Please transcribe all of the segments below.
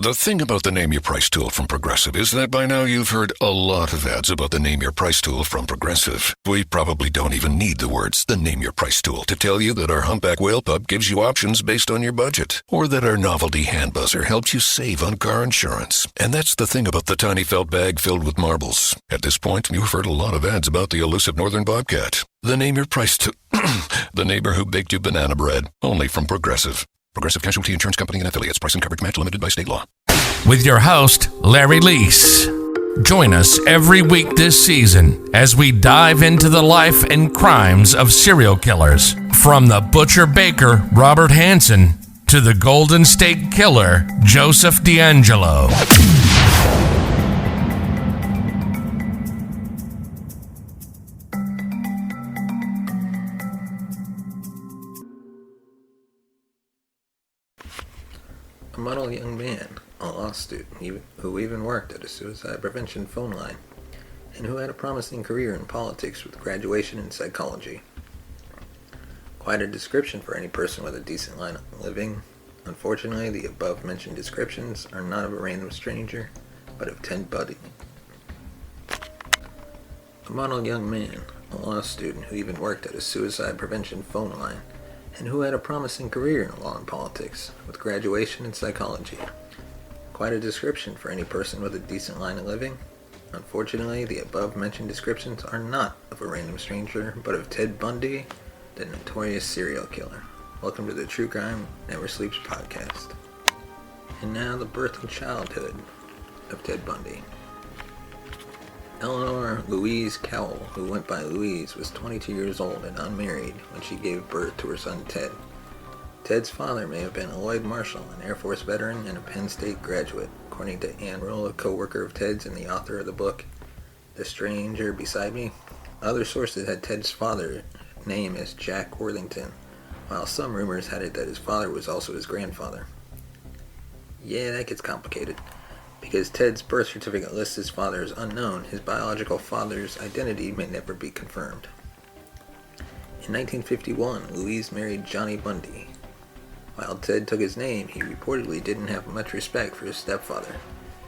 The thing about the Name Your Price tool from Progressive is that by now you've heard a lot of ads about the Name Your Price tool from Progressive. We probably don't even need the words, the Name Your Price tool, to tell you that our humpback whale pup gives you options based on your budget, or that our novelty hand buzzer helps you save on car insurance. And that's the thing about the tiny felt bag filled with marbles. At this point, you've heard a lot of ads about the elusive northern bobcat. The Name Your Price tool, the neighbor who baked you banana bread, only from Progressive. Progressive Casualty Insurance Company and Affiliates. Price and coverage match limited by state law. With your host, Larry Leese. Join us every week this season as we dive into the life and crimes of serial killers. From the butcher baker, Robert Hansen, to the Golden State Killer, Joseph D'Angelo. A model young man, a law student who even worked at a suicide prevention phone line, and who had a promising career in politics with graduation in psychology. Quite a description for any person with a decent line of living. Unfortunately, the above-mentioned descriptions are not of a random stranger, but of Ted Bundy. A model young man, a law student who even worked at a suicide prevention phone line, and who had a promising career in law and politics, with graduation in psychology. Quite a description for any person with a decent line of living. Unfortunately, the above-mentioned descriptions are not of a random stranger, but of Ted Bundy, the notorious serial killer. Welcome to the True Crime Never Sleeps podcast. And now the birth and childhood of Ted Bundy. Eleanor Louise Cowell, who went by Louise, was 22 years old and unmarried when she gave birth to her son Ted. Ted's father may have been a Lloyd Marshall, an Air Force veteran and a Penn State graduate, according to Ann Rule, a co-worker of Ted's and the author of the book The Stranger Beside Me. Other sources had Ted's father's name as Jack Worthington, while some rumors had it that his father was also his grandfather. Yeah, that gets complicated. Because Ted's birth certificate lists his father as unknown, his biological father's identity may never be confirmed. In 1951, Louise married Johnny Bundy. While Ted took his name, he reportedly didn't have much respect for his stepfather,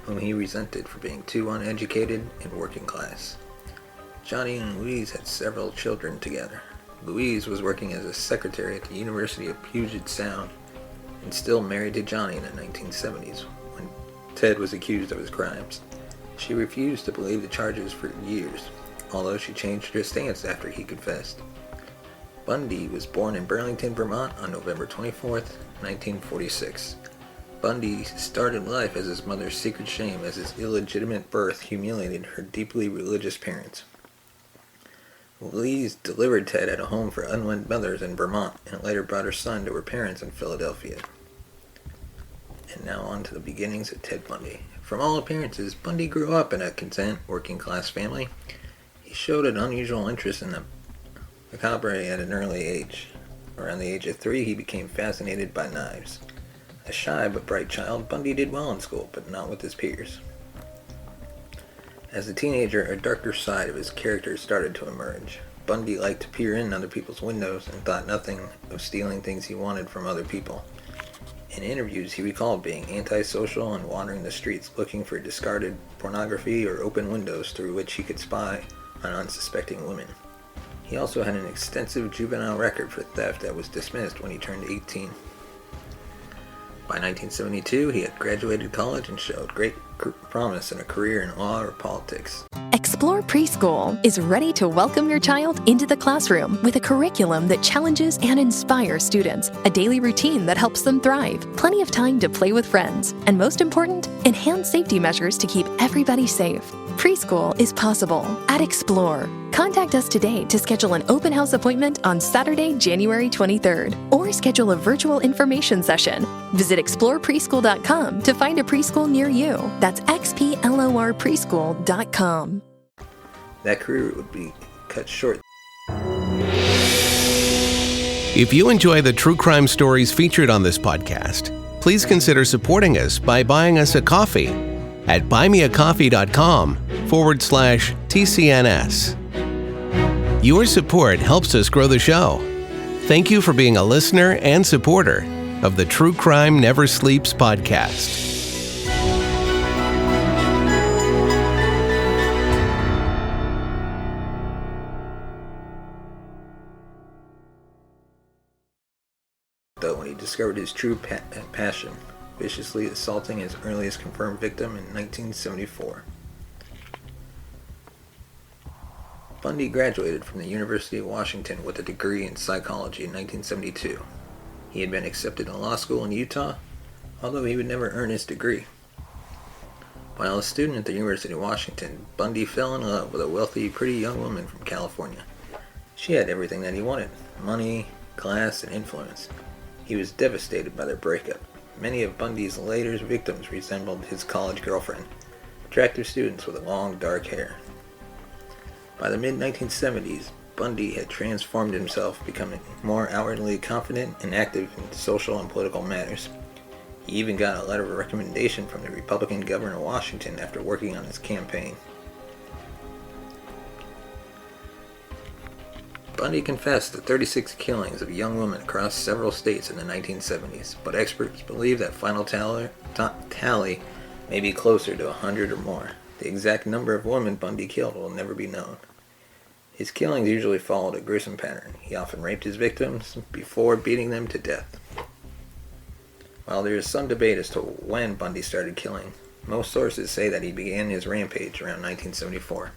whom he resented for being too uneducated and working class. Johnny and Louise had several children together. Louise was working as a secretary at the University of Puget Sound and still married to Johnny in the 1970s. Ted was accused of his crimes. She refused to believe the charges for years, although she changed her stance after he confessed. Bundy was born in Burlington, Vermont on November 24th, 1946. Bundy started life as his mother's secret shame as his illegitimate birth humiliated her deeply religious parents. Louise delivered Ted at a home for unwed mothers in Vermont and later brought her son to her parents in Philadelphia. And now on to the beginnings of Ted Bundy. From all appearances, Bundy grew up in a content, working-class family. He showed an unusual interest in the macabre at an early age. Around the age of 3, he became fascinated by knives. A shy but bright child, Bundy did well in school, but not with his peers. As a teenager, a darker side of his character started to emerge. Bundy liked to peer in other people's windows and thought nothing of stealing things he wanted from other people. In interviews, he recalled being antisocial and wandering the streets looking for discarded pornography or open windows through which he could spy on unsuspecting women. He also had an extensive juvenile record for theft that was dismissed when he turned 18. By 1972, he had graduated college and showed great promise in a career in law or politics. Explore Preschool is ready to welcome your child into the classroom with a curriculum that challenges and inspires students, a daily routine that helps them thrive, plenty of time to play with friends, and most important, enhanced safety measures to keep everybody safe. Preschool is possible at Explore. Contact us today to schedule an open house appointment on Saturday, January 23rd, or schedule a virtual information session. Visit explorepreschool.com to find a preschool near you. That's xplorpreschool.com. That career would be cut short. If you enjoy the true crime stories featured on this podcast, please consider supporting us by buying us a coffee at buymeacoffee.com/TCNS. Your support helps us grow the show. Thank you for being a listener and supporter of the True Crime Never Sleeps podcast. discovered his true passion, viciously assaulting his earliest confirmed victim in 1974. Bundy graduated from the University of Washington with a degree in psychology in 1972. He had been accepted to law school in Utah, although he would never earn his degree. While a student at the University of Washington, Bundy fell in love with a wealthy, pretty young woman from California. She had everything that he wanted: money, class, and influence. He was devastated by their breakup. Many of Bundy's later victims resembled his college girlfriend, attractive students with long, dark hair. By the mid-1970s, Bundy had transformed himself, becoming more outwardly confident and active in social and political matters. He even got a letter of recommendation from the Republican governor of Washington after working on his campaign. Bundy confessed to 36 killings of young women across several states in the 1970s, but experts believe that final tally may be closer to 100 or more. The exact number of women Bundy killed will never be known. His killings usually followed a gruesome pattern. He often raped his victims before beating them to death. While there is some debate as to when Bundy started killing, most sources say that he began his rampage around 1974.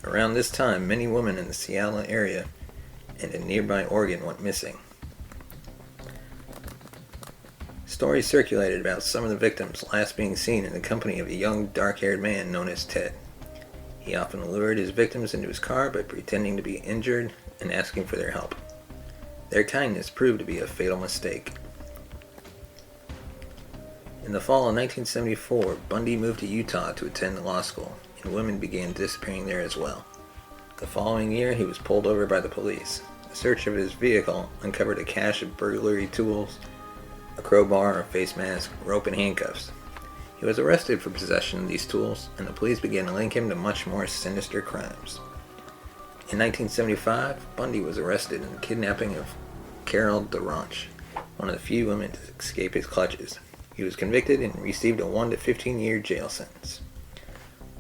Around this time, many women in the Seattle area and in nearby Oregon went missing. Stories circulated about some of the victims last being seen in the company of a young, dark-haired man known as Ted. He often lured his victims into his car by pretending to be injured and asking for their help. Their kindness proved to be a fatal mistake. In the fall of 1974, Bundy moved to Utah to attend law school, and women began disappearing there as well. The following year, he was pulled over by the police. A search of his vehicle uncovered a cache of burglary tools, a crowbar, a face mask, rope, and handcuffs. He was arrested for possession of these tools, and the police began to link him to much more sinister crimes. In 1975, Bundy was arrested in the kidnapping of Carol DeRanch, one of the few women to escape his clutches. He was convicted and received a 1 to 15-year jail sentence.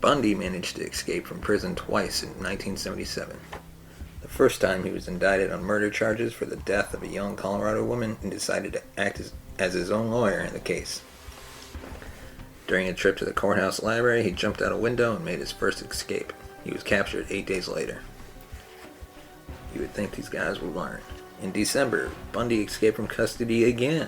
Bundy managed to escape from prison twice in 1977. The first time he was indicted on murder charges for the death of a young Colorado woman and decided to act as his own lawyer in the case. During a trip to the courthouse library, he jumped out a window and made his first escape. He was captured 8 days later. You would think these guys would learn. In December, Bundy escaped from custody again.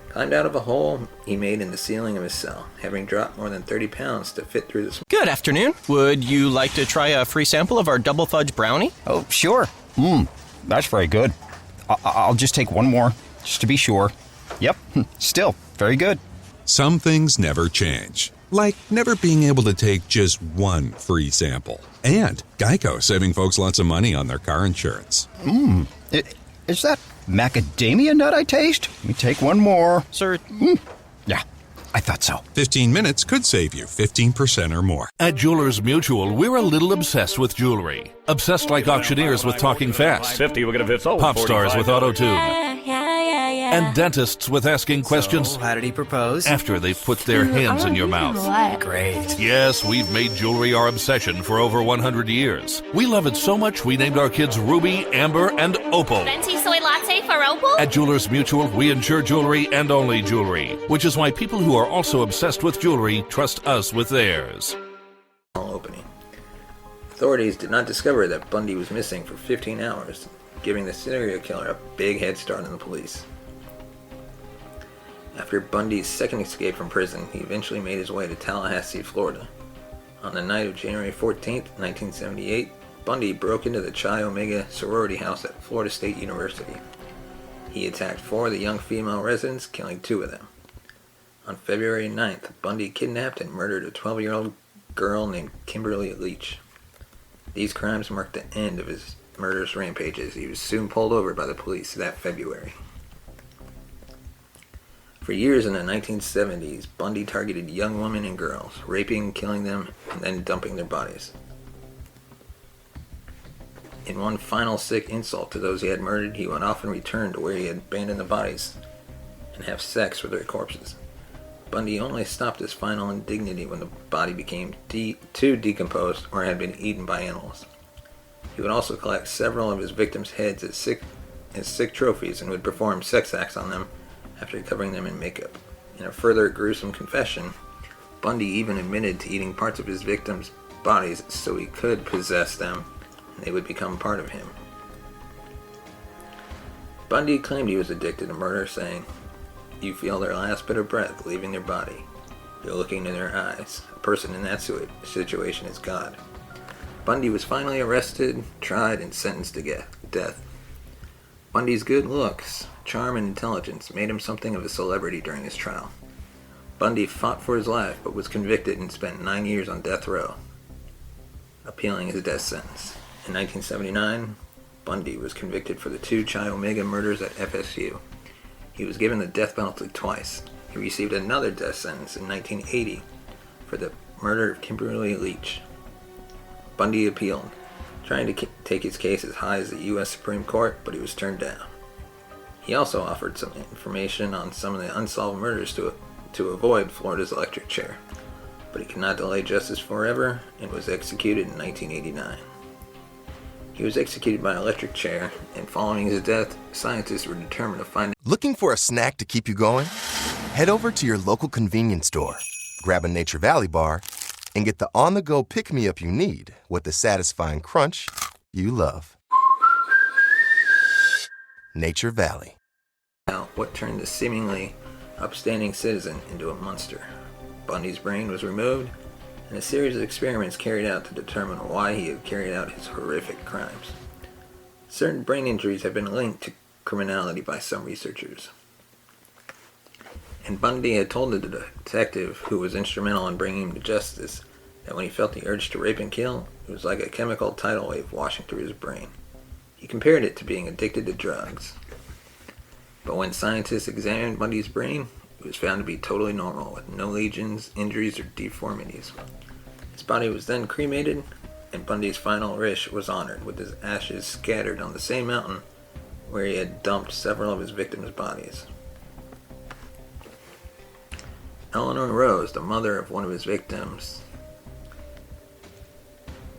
Climbed out of a hole he made in the ceiling of his cell, having dropped more than 30 pounds to fit through the... Good afternoon. Would you like to try a free sample of our double fudge brownie? Oh, sure. That's very good. I'll just take one more, just to be sure. Yep, still very good. Some things never change, like never being able to take just one free sample. And Geico saving folks lots of money on their car insurance. Is that macadamia nut I taste? Let me take one more. Sir, Yeah, I thought so. 15 minutes could save you 15% or more. At Jewelers Mutual, we're a little obsessed with jewelry. Obsessed like auctioneers with talking fast. 50, we're going to sold. Pop stars with auto-tune. Yeah. And dentists with asking questions So, how did he propose? after they've put their hands in your mouth. Great. Yes, we've made jewelry our obsession for over 100 years. We love it so much we named our kids Ruby, Amber, and Opal. Venti soy latte for Opal? At Jewelers Mutual, we insure jewelry and only jewelry, which is why people who are also obsessed with jewelry trust us with theirs. Opening. Authorities did not discover that Bundy was missing for 15 hours, giving the serial killer a big head start on the police. After Bundy's second escape from prison, he eventually made his way to Tallahassee, Florida. On the night of January 14, 1978, Bundy broke into the Chi Omega sorority house at Florida State University. He attacked 4 of the young female residents, killing 2 of them. On February 9th, Bundy kidnapped and murdered a 12-year-old girl named Kimberly Leach. These crimes marked the end of his murderous rampages. He was soon pulled over by the police that February. For years in the 1970s, Bundy targeted young women and girls, raping and killing them, and then dumping their bodies. In one final sick insult to those he had murdered, he would often return to where he had abandoned the bodies and have sex with their corpses. Bundy only stopped his final indignity when the body became too decomposed or had been eaten by animals. He would also collect several of his victims' heads at as sick trophies and would perform sex acts on them after covering them in makeup. In a further gruesome confession, Bundy even admitted to eating parts of his victims' bodies so he could possess them and they would become part of him. Bundy claimed he was addicted to murder, saying, "You feel their last bit of breath leaving their body. You're looking in their eyes. A person in that situation is God." Bundy was finally arrested, tried, and sentenced to death. Bundy's good looks, charm, and intelligence made him something of a celebrity during his trial. Bundy fought for his life, but was convicted and spent 9 years on death row, appealing his death sentence. In 1979, Bundy was convicted for the 2 Chi Omega murders at FSU. He was given the death penalty twice. He received another death sentence in 1980 for the murder of Kimberly Leach. Bundy appealed, trying to take his case as high as the U.S. Supreme Court, but he was turned down. He also offered some information on some of the unsolved murders to avoid Florida's electric chair, but he could not delay justice forever and was executed in 1989. He was executed by electric chair, and following his death, scientists were determined to find... Looking for a snack to keep you going? Head over to your local convenience store, grab a Nature Valley bar, and get the on-the-go pick-me-up you need with the satisfying crunch you love. Nature Valley. What turned the seemingly upstanding citizen into a monster. Bundy's brain was removed, and a series of experiments carried out to determine why he had carried out his horrific crimes. Certain brain injuries have been linked to criminality by some researchers. And Bundy had told the detective who was instrumental in bringing him to justice that when he felt the urge to rape and kill, it was like a chemical tidal wave washing through his brain. He compared it to being addicted to drugs. But when scientists examined Bundy's brain, it was found to be totally normal, with no lesions, injuries, or deformities. His body was then cremated, and Bundy's final wish was honored, with his ashes scattered on the same mountain where he had dumped several of his victims' bodies. Eleanor Rose, the mother of one of his victims,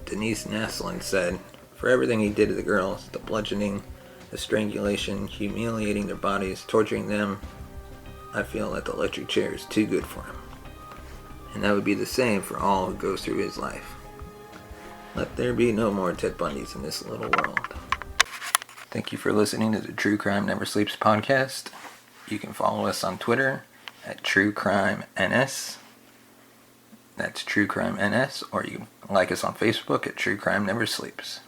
Denise Naslund, said, "For everything he did to the girls, the bludgeoning, the strangulation, humiliating their bodies, torturing them, I feel that the electric chair is too good for him. And that would be the same for all who go through his life. Let there be no more Ted Bundys in this little world." Thank you for listening to the True Crime Never Sleeps podcast. You can follow us on Twitter at TrueCrimeNS. That's TrueCrimeNS, or you can like us on Facebook at True Crime Never Sleeps.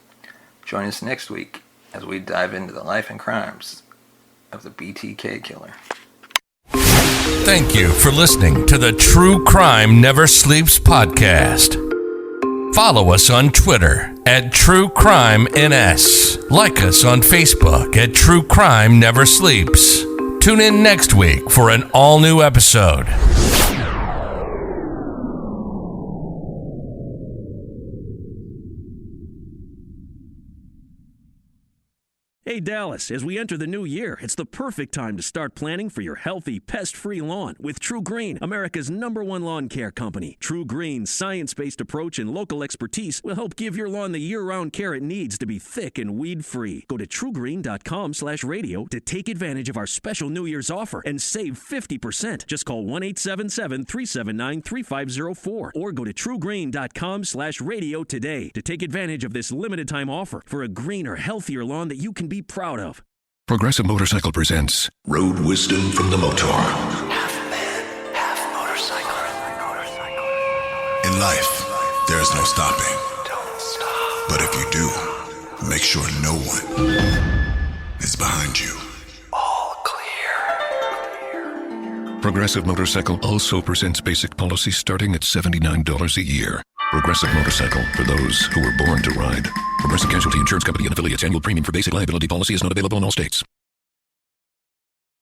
Join us next week as we dive into the life and crimes of the BTK killer. Thank you for listening to the True Crime Never Sleeps podcast. Follow us on Twitter at TrueCrimeNS. Like us on Facebook at True Crime Never Sleeps. Tune in next week for an all-new episode. Hey Dallas, as we enter the new year, it's the perfect time to start planning for your healthy, pest-free lawn with True Green, America's #1 lawn care company. True Green's science-based approach and local expertise will help give your lawn the year-round care it needs to be thick and weed-free. Go to truegreen.com/radio to take advantage of our special New Year's offer and save 50%. Just call 1-877-379-3504 or go to truegreen.com/radio today to take advantage of this limited-time offer for a greener, healthier lawn that you can be proud of. Progressive Motorcycle presents Road Wisdom from the Motor. Half man, half motorcycle. In life, there is no stopping. Don't stop. But if you do, make sure no one is behind you. All clear. Progressive Motorcycle also presents basic policy starting at $79 a year. Progressive Motorcycle, for those who were born to ride. Progressive Casualty Insurance Company and affiliates. Annual premium for basic liability policy is not available in all states.